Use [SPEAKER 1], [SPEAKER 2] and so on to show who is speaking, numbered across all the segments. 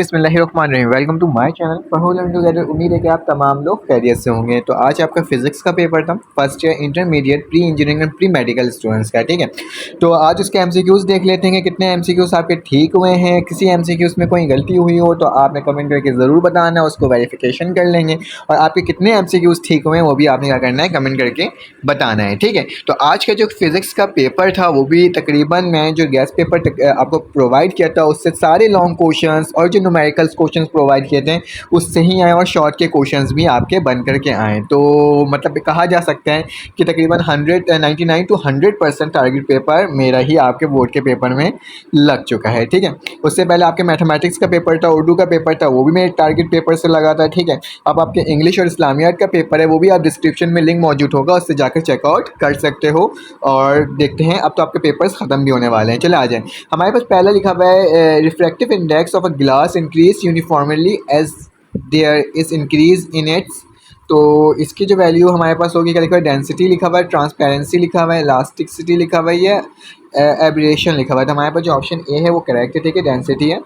[SPEAKER 1] बिस्मिल्लाहिर्रहमानिर्रहीम। Welcome to my channel for learn together. उम्मीद है कि आप तमाम लोग खैरियत से होंगे। तो आज आपका फिजिक्स का पेपर था, first year intermediate pre engineering and pre medical students का। ठीक है, तो आज उसके एमसीक्यूज़ देख लेते हैं कि कितने एमसीक्यूज़ आपके ठीक हुए हैं। किसी एमसीक्यूज़ में कोई गलती हुई हो तो आपने कमेंट करके ज़रूर बताना है, उसको वेरिफिकेशन कर लेंगे। और आपके कितने एमसीक्यूज़ ठीक हुए हैं वो भी आपने क्या करना है, कमेंट करके बताना है। ठीक है, तो आज का जो फिज़िक्स का पेपर था वो भी तकरीबन मैं जो गैस पेपर आपको प्रोवाइड किया था उससे सारे लॉन्ग क्वेश्चंस और जो न्यूमेरिकल्स क्वेश्चंस प्रोवाइड किए थे उससे ही आए, और शॉर्ट के क्वेश्चंस भी आपके बन करके आए। तो मतलब कहा जा सकता है कि तकरीबन 199 to 100% टारगेट पेपर मेरा ही आपके बोर्ड के पेपर में लग चुका है। ठीक है, उससे पहले आपके मैथमेटिक्स का पेपर था, उर्दू का पेपर था, वो भी मेरे टारगेट पेपर से लगा था। ठीक है, अब आपके इंग्लिश और इस्लामियात का पेपर है, वो भी आप डिस्क्रिप्शन में लिंक मौजूद होगा, उससे जाकर चेकआउट कर सकते हो। और देखते हैं, अब तो आपके पेपर्स ख़त्म भी होने वाले हैं। चले आ जाएँ। हमारे पास पहला लिखा हुआ है refractive index of a glass increase uniformly as there is increase in its. तो इसकी जो वैल्यू हमारे पास होगी, क्या लिखा हुआ है, डेंसिटी लिखा हुआ है, ट्रांसपेरेंसी लिखा हुआ है, इलास्टिसिटी लिखा हुआ है, एब्रेशन लिखा हुआ है। तो हमारे पास जो ऑप्शन ए है वो करेक्ट है। ठीक है, डेंसिटी है।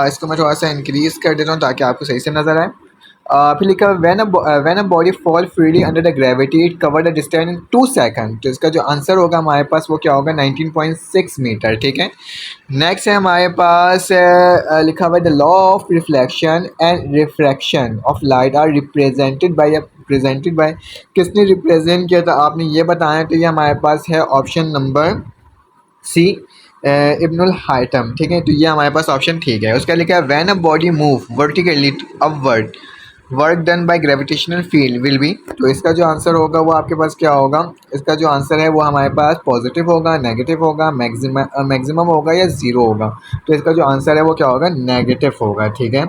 [SPEAKER 1] इसको मैं थोड़ा सा इंक्रीज़ कर देता हूँ ताकि आपको सही से नज़र आए। फिर लिखा है when a body fall freely under the gravity it cover the distance in 2 second. तो इसका जो आंसर होगा हमारे पास वो क्या होगा, 19.6 मीटर। ठीक है, नेक्स्ट है हमारे पास लिखा हुआ है the law of reflection and refraction of light are represented by. किसने रिप्रेजेंट किया था आपने ये बताया। तो ये हमारे पास है ऑप्शन नंबर सी, इब्नुल हाइटम। ठीक है, तो ये हमारे पास ऑप्शन ठीक है। उसका लिखा है when a body move vertically upward work done by gravitational field will be. तो इसका जो आंसर होगा वो आपके पास क्या होगा, इसका जो आंसर है वो हमारे पास पॉजिटिव होगा, नेगेटिव होगा, मैक्सिमम होगा या ज़ीरो होगा। तो इसका जो आंसर है वो क्या होगा, नेगेटिव होगा। ठीक है,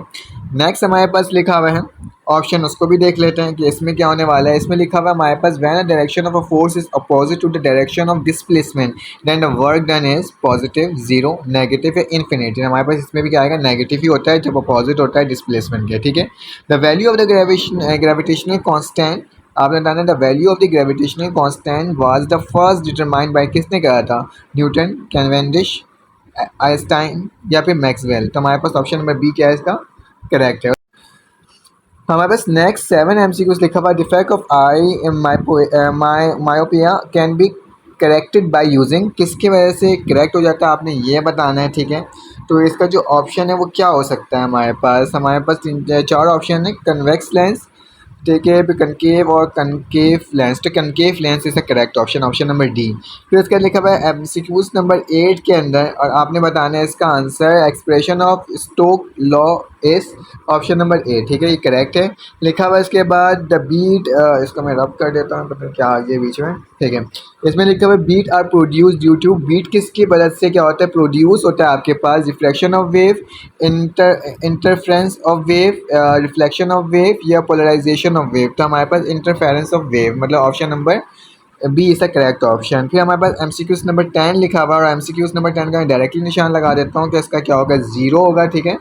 [SPEAKER 1] नेक्स्ट हमारे पास लिखा हुआ है ऑप्शन, उसको भी देख लेते हैं कि इसमें क्या होने वाला है। इसमें लिखा हुआ है हमारे पास when a direction of a force is opposite to the direction of displacement then the work done is positive, zero, negative या इन्फिनिटी। हमारे पास इसमें भी क्या आएगा, नेगेटिव ही होता है जब अपोजिट होता है डिस्प्लेसमेंट के। ठीक है, the value of the gravitational constant, आपने बताना the value of the gravitational constant was the first determined by, किसने कहा था, न्यूटन, कैवेंडिश, आइंस्टाइन या फिर मैक्सवेल। तो हमारे पास ऑप्शन नंबर बी क्या है, इसका करेक्ट है। हमारे पास नेक्स्ट 7 एमसीक्यूज लिखा हुआ, defect of I myopia can be corrected by using. किसकी वजह से करेक्ट हो जाता है आपने ये बताना है। ठीक है, तो इसका जो ऑप्शन है वो क्या हो सकता है, हमारे पास 4 ऑप्शन है। कन्वेक्स लेंस, ठीक है, फिर कनकेव और कनकेव लेंस। तो concave lens is the correct option, option number D. फिर उसके बाद लिखा हुआ है एमसीक्यूज नंबर 8 के अंदर, और आपने बताना है इसका answer, expression of Stoke law is option number A. ठीक है, ये करेक्ट है। लिखा हुआ है इसके बाद द बीट, इसको मैं रब कर देता हूँ, पता नहीं क्या आ गया बीच में। ठीक है, इसमें लिखा हुआ है beat are produce due to, beat किसकी मदद से क्या होता है, प्रोड्यूस होता है आपके पास reflection of wave, interference of wave, reflection of wave या पोलराइजेशन ऑफ वेव। तो हमारे पास इंटरफेरेंस ऑफ वेव, मतलब option number B is the correct option. फिर हमारे पास एमसीक्यूज नंबर 10 लिखा हुआ है, और एमसीक्यूज नंबर 10 का मैं डायरेक्टली निशान लगा देता हूँ, तो इसका क्या होगा, जीरो होगा। ठीक है,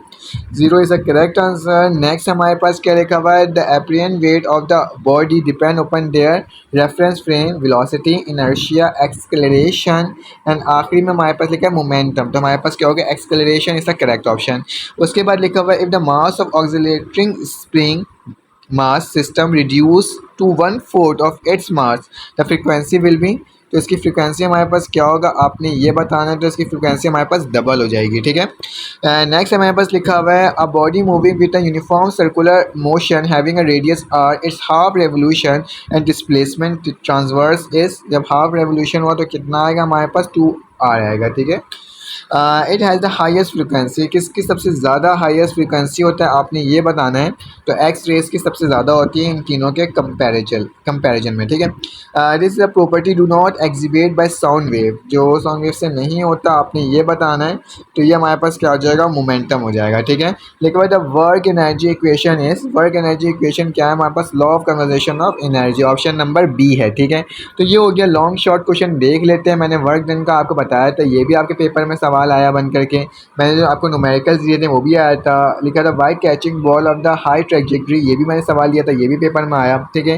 [SPEAKER 1] zero is the correct answer. Next हमारे पास क्या लिखा हुआ है, the apparent weight of the body depend upon their reference frame, velocity, inertia, acceleration, and आखिरी में हमारे पास लिखा है मोमेंटम। तो हमारे पास क्या होगा, acceleration is the correct option. उसके बाद लिखा हुआ है if the mass of oscillating spring mass system reduce to 1/4 of its mass the frequency will be. तो इसकी फ्रीक्वेंसी हमारे पास क्या होगा आपने ये बताना है, तो इसकी फ्रीक्वेंसी हमारे पास डबल हो जाएगी। ठीक है, नेक्स्ट हमारे पास लिखा हुआ है a body moving with a uniform circular motion having a radius R its half revolution and displacement transverse is. जब हाफ रेवोल्यूशन हुआ तो कितना आएगा हमारे पास, 2r आएगा। ठीक है, it has the highest frequency, किसकी सबसे ज़्यादा हाईएस्ट फ्रिक्वेंसी होता है आपने ये बताना है। तो एक्स रेस की सबसे ज़्यादा होती है इन तीनों के कंपैरिजन में। ठीक है, this is a property do not exhibit by sound wave, जो साउंड वेव से नहीं होता आपने ये बताना है। तो ये हमारे पास क्या हो जाएगा, मोमेंटम हो जाएगा। ठीक है, लेकिन the work energy equation is, work energy equation क्या है हमारे पास, law of conservation of energy, option number B है। ठीक है, तो ये हो गया लॉन्ग शॉर्ट क्वेश्चन। देख लेते हैं, मैंने वर्क डन का आपको बताया था, ये भी आपके पेपर में सवाल सवाल आया बन करके। मैंने जो आपको न्यूमेरिकल्स दिए थे वो भी आया था। लिखा था why catching ball of the high trajectory, ये भी मैंने सवाल दिया था, ये भी पेपर में आया। ठीक है,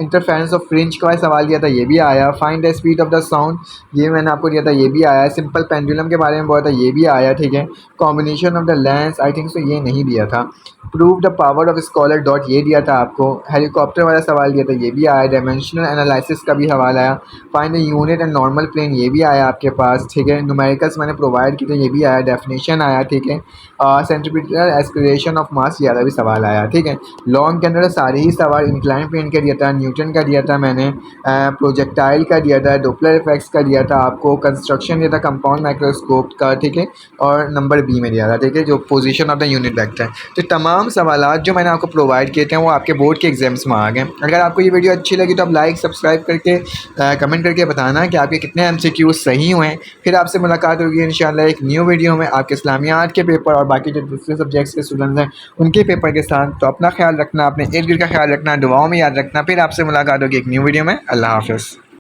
[SPEAKER 1] इंटरफेरेंस ऑफ फ्रिंज का सवाल दिया था, ये भी आया। Find the speed of the sound, ये मैंने आपको दिया था, ये भी आया। सिंपल पेंडुलम के बारे में बोला था, ये भी आया। ठीक है, combination of the lens, I think so ये नहीं दिया था। Prove the power of scholar dot, ये दिया था आपको। हेलीकॉप्टर वाला सवाल दिया था, ये भी आया। डायमेंशनल एनालिसिस का भी सवाल आया। Find the unit and normal plane, ये भी आया आपके पास। ठीक है, न्यूमेरिकल्स मैंने प्रोवाइड किए थे, ये भी आया। डेफिनेशन आया। ठीक है, सेंट्रीपिटल एक्सीलरेशन ऑफ मास, ये वाला भी सवाल आया। ठीक है, लॉन्ग के अंदर सारे ही सवाल इंक्लाइन प्लेन का दिया था, न्यूटन का दिया था मैंने, प्रोजेक्टाइल का दिया था, डोपलर इफेक्ट्स का दिया था आपको, कंस्ट्रक्शन दिया था कंपाउंड माइक्रोस्कोप का। ठीक है, और नंबर बी में दिया था। ठीक है, जो position of the unit vector. तो तमाम सवालात जो मैंने आपको प्रोवाइड किए थे वो आपके बोर्ड के एग्जाम्स में आ गए। अगर आपको ये वीडियो अच्छी लगी तो आप लाइक सब्सक्राइब करके कमेंट करके बताना कि आपके कितने MCQs सही हुए हैं। फिर आपसे मुलाकात होगी इंशाल्लाह एक न्यू वीडियो में आपके इस्लामियात के पेपर और बाकी जो दूसरे सब्जेक्ट्स के स्टूडेंट्स हैं उनके पेपर के साथ। तो अपना ख्याल रखना, अपने इर्द गिर्द का ख्याल रखना, दुआओं में याद रखना। फिर आपसे मुलाकात होगी एक न्यू वीडियो में। अल्लाह हाफ़िज़।